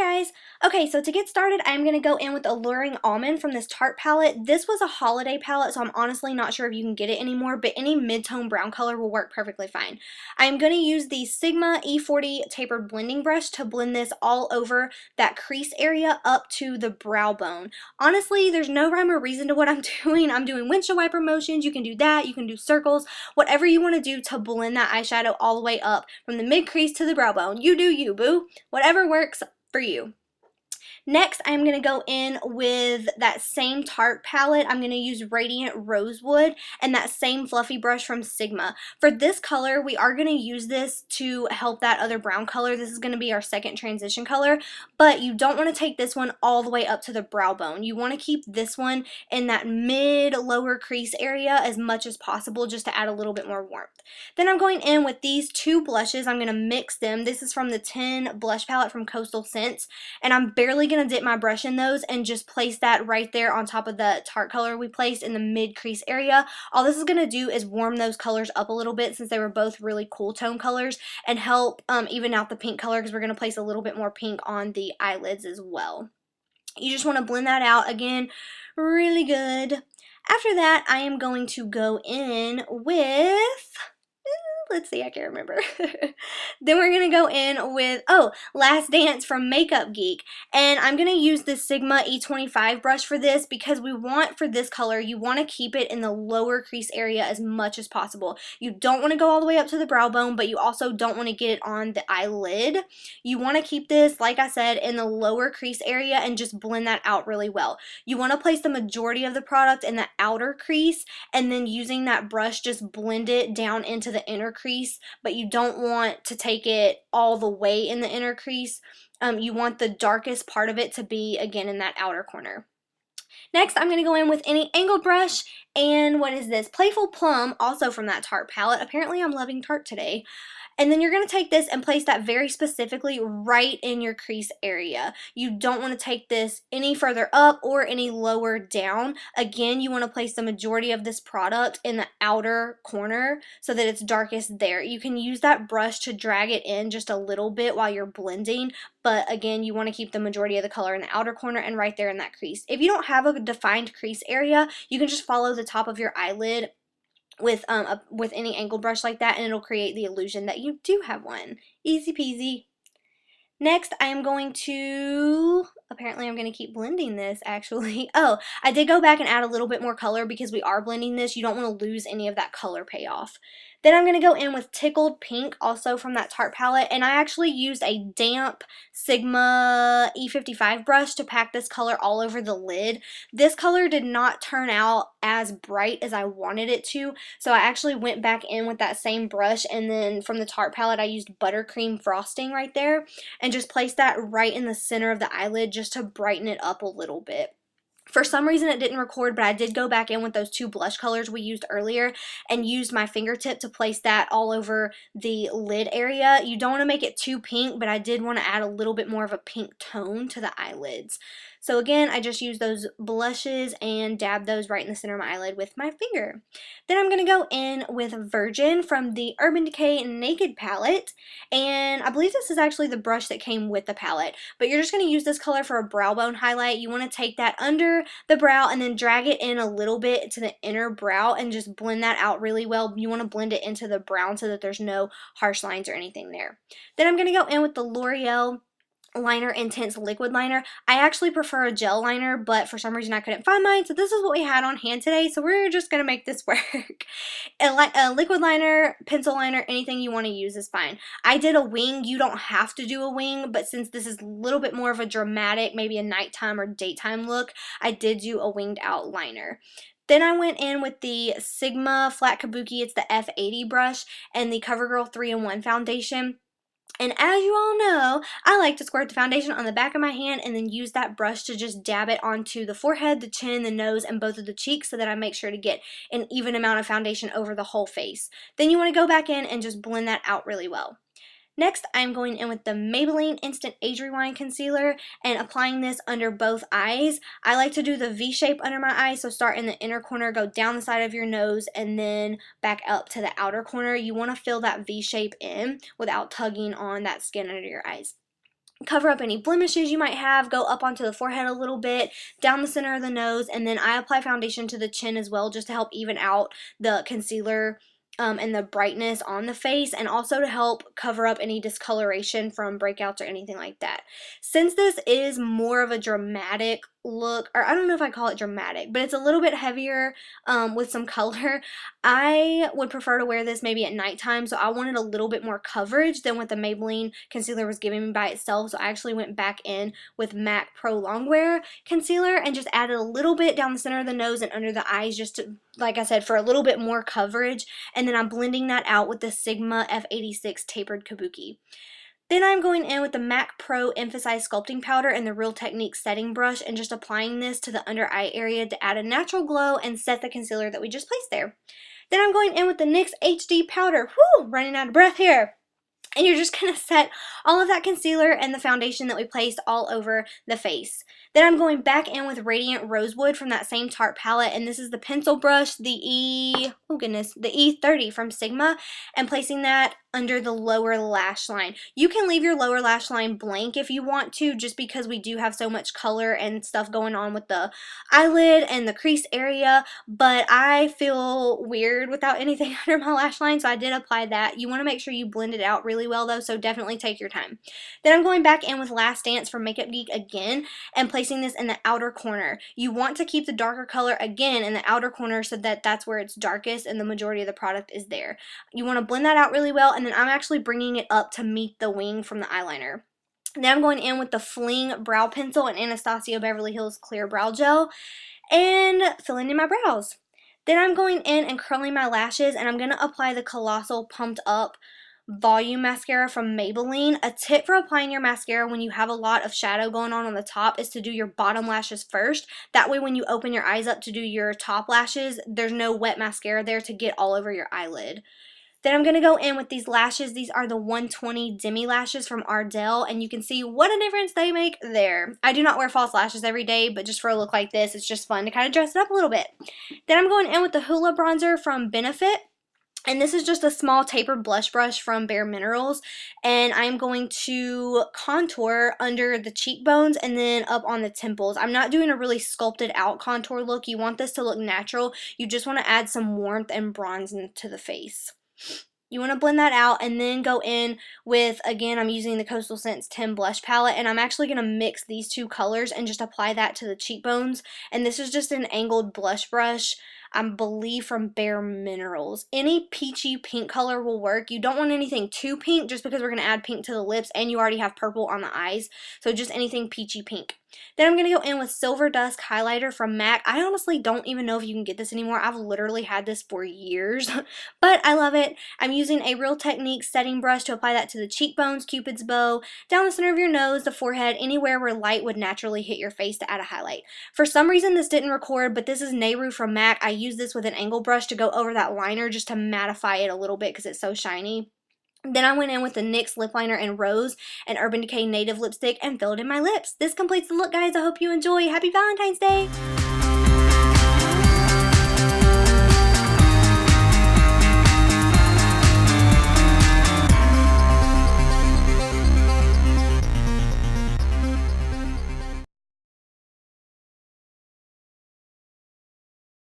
guys! Okay, so to get started, I'm going to go in with Alluring Almond from this Tarte palette. This was a holiday palette, so I'm honestly not sure if you can get it anymore, but any mid-tone brown color will work perfectly fine. I'm going to use the Sigma E40 tapered blending brush to blend this all over that crease area up to the brow bone. Honestly, there's no rhyme or reason to what I'm doing. I'm doing windshield wiper motions. You can do that. You can do circles. Whatever you want to do to blend that eyeshadow all the way up from the mid-crease to the brow bone. You do you, boo. Whatever works for you. Next, I'm going to go in with that same Tarte palette. I'm going to use Radiant Rosewood and that same fluffy brush from Sigma. For this color, we are going to use this to help that other brown color. This is going to be our second transition color, but you don't want to take this one all the way up to the brow bone. You want to keep this one in that mid-lower crease area as much as possible just to add a little bit more warmth. Then I'm going in with these two blushes. I'm going to mix them. This is from the 10 blush palette from Coastal Scents, and I'm barely going to dip my brush in those and just place that right there on top of the Tarte color we placed in the mid crease area. All this is going to do is warm those colors up a little bit since they were both really cool tone colors, and help even out the pink color because we're going to place a little bit more pink on the eyelids as well. You just want to blend that out again really good. After that, I am going to go in with... let's see, I can't remember. Then we're going to go in with, Last Dance from Makeup Geek. And I'm going to use this Sigma E25 brush for this because we want, for this color, you want to keep it in the lower crease area as much as possible. You don't want to go all the way up to the brow bone, but you also don't want to get it on the eyelid. You want to keep this, like I said, in the lower crease area and just blend that out really well. You want to place the majority of the product in the outer crease, and then using that brush, just blend it down into the inner crease, but you don't want to take it all the way in the inner crease. You want the darkest part of it to be, again, in that outer corner. Next, I'm going to go in with any angled brush, and what is this? Playful Plum, also from that Tarte palette. Apparently, I'm loving Tarte today. And then you're going to take this and place that very specifically right in your crease area. You don't want to take this any further up or any lower down. Again, you want to place the majority of this product in the outer corner so that it's darkest there. You can use that brush to drag it in just a little bit while you're blending, but again, you want to keep the majority of the color in the outer corner and right there in that crease. If you don't have a defined crease area, you can just follow the top of your eyelid with any angled brush like that, and it'll create the illusion that you do have one. Easy peasy. Next, I am going to, apparently I'm going to keep blending this actually. I did go back and add a little bit more color because we are blending this. You don't want to lose any of that color payoff. Then I'm going to go in with Tickled Pink, also from that Tarte palette, and I actually used a damp Sigma E55 brush to pack this color all over the lid. This color did not turn out as bright as I wanted it to, so I actually went back in with that same brush, and then from the Tarte palette I used buttercream frosting right there, and just placed that right in the center of the eyelid just to brighten it up a little bit. For some reason it didn't record, but I did go back in with those two blush colors we used earlier and used my fingertip to place that all over the lid area. You don't want to make it too pink, but I did want to add a little bit more of a pink tone to the eyelids. So again, I just used those blushes and dabbed those right in the center of my eyelid with my finger. Then I'm going to go in with Virgin from the Urban Decay Naked palette, and I believe this is actually the brush that came with the palette, but you're just going to use this color for a brow bone highlight. You want to take that under the brow and then drag it in a little bit to the inner brow and just blend that out really well. You want to blend it into the brown so that there's no harsh lines or anything there. Then I'm going to go in with the Loreal Liner Intense liquid liner. I actually prefer a gel liner, but for some reason I couldn't find mine, so this is what we had on hand today, so we're just gonna make this work. A liquid liner, pencil liner, anything you want to use is fine. I did a wing. You don't have to do a wing, but since this is a little bit more of a dramatic, maybe a nighttime or daytime look, I did do a winged out liner. Then I went in with the Sigma Flat Kabuki, it's the F80 brush, and the CoverGirl 3-in-1 foundation. And as you all know, I like to squirt the foundation on the back of my hand and then use that brush to just dab it onto the forehead, the chin, the nose, and both of the cheeks so that I make sure to get an even amount of foundation over the whole face. Then you want to go back in and just blend that out really well. Next, I'm going in with the Maybelline Instant Age Rewind Concealer and applying this under both eyes. I like to do the V shape under my eye, so start in the inner corner, go down the side of your nose, and then back up to the outer corner. You want to fill that V shape in without tugging on that skin under your eyes. cover up any blemishes you might have, go up onto the forehead a little bit, down the center of the nose, and then I apply foundation to the chin as well just to help even out the concealer and the brightness on the face, and also to help cover up any discoloration from breakouts or anything like that. Since this is more of a dramatic look, or I don't know if I call it dramatic, but it's a little bit heavier with some color, I would prefer to wear this maybe at nighttime, so I wanted a little bit more coverage than what the Maybelline concealer was giving me by itself, so I actually went back in with MAC Prolong Wear concealer and just added a little bit down the center of the nose and under the eyes just to, like I said, for a little bit more coverage, and then I'm blending that out with the Sigma F86 Tapered Kabuki. Then I'm going in with the MAC Pro Emphasize Sculpting Powder and the Real Technique Setting Brush and just applying this to the under eye area to add a natural glow and set the concealer that we just placed there. Then I'm going in with the NYX HD Powder. Whew, running out of breath here. And you're just going to set all of that concealer and the foundation that we placed all over the face. Then I'm going back in with Radiant Rosewood from that same Tarte palette, and this is the pencil brush, the E30 from Sigma, and placing that under the lower lash line. You can leave your lower lash line blank if you want to, just because we do have so much color and stuff going on with the eyelid and the crease area, but I feel weird without anything under my lash line, so I did apply that. You want to make sure you blend it out really well though, so definitely take your time. Then I'm going back in with Last Dance from Makeup Geek again and placing this in the outer corner. You want to keep the darker color again in the outer corner so that that's where it's darkest and the majority of the product is there. You want to blend that out really well, and then I'm actually bringing it up to meet the wing from the eyeliner. Then I'm going in with the Fling Brow Pencil and Anastasia Beverly Hills Clear Brow Gel and filling in my brows. Then I'm going in and curling my lashes, and I'm going to apply the Colossal Pumped Up Volume Mascara from Maybelline. A tip for applying your mascara when you have a lot of shadow going on the top is to do your bottom lashes first. That way when you open your eyes up to do your top lashes, there's no wet mascara there to get all over your eyelid. Then I'm going to go in with these lashes. These are the 120 Demi lashes from Ardell, and you can see what a difference they make there. I do not wear false lashes every day, but just for a look like this, it's just fun to kind of dress it up a little bit. Then I'm going in with the Hoola bronzer from Benefit. And this is just a small tapered blush brush from Bare Minerals, and I'm going to contour under the cheekbones and then up on the temples. I'm not doing a really sculpted out contour look. You want this to look natural. You just want to add some warmth and bronze into the face. You want to blend that out and then go in with, again, I'm using the Coastal Scents 10 blush palette, and I'm actually going to mix these two colors and just apply that to the cheekbones. And this is just an angled blush brush, I believe from Bare Minerals. Any peachy pink color will work. You don't want anything too pink just because we're going to add pink to the lips and you already have purple on the eyes. So just anything peachy pink. Then I'm going to go in with Silver Dusk highlighter from MAC. I honestly don't even know if you can get this anymore. I've literally had this for years, but I love it. I'm using a Real Technique setting brush to apply that to the cheekbones, cupid's bow, down the center of your nose, the forehead, anywhere where light would naturally hit your face to add a highlight. For some reason this didn't record, but this is Nehru from MAC. I use this with an angle brush to go over that liner just to mattify it a little bit because it's so shiny. Then I went in with the NYX lip liner in Rose and Urban Decay Native lipstick and filled in my lips. This completes the look, guys. I hope you enjoy. Happy Valentine's Day!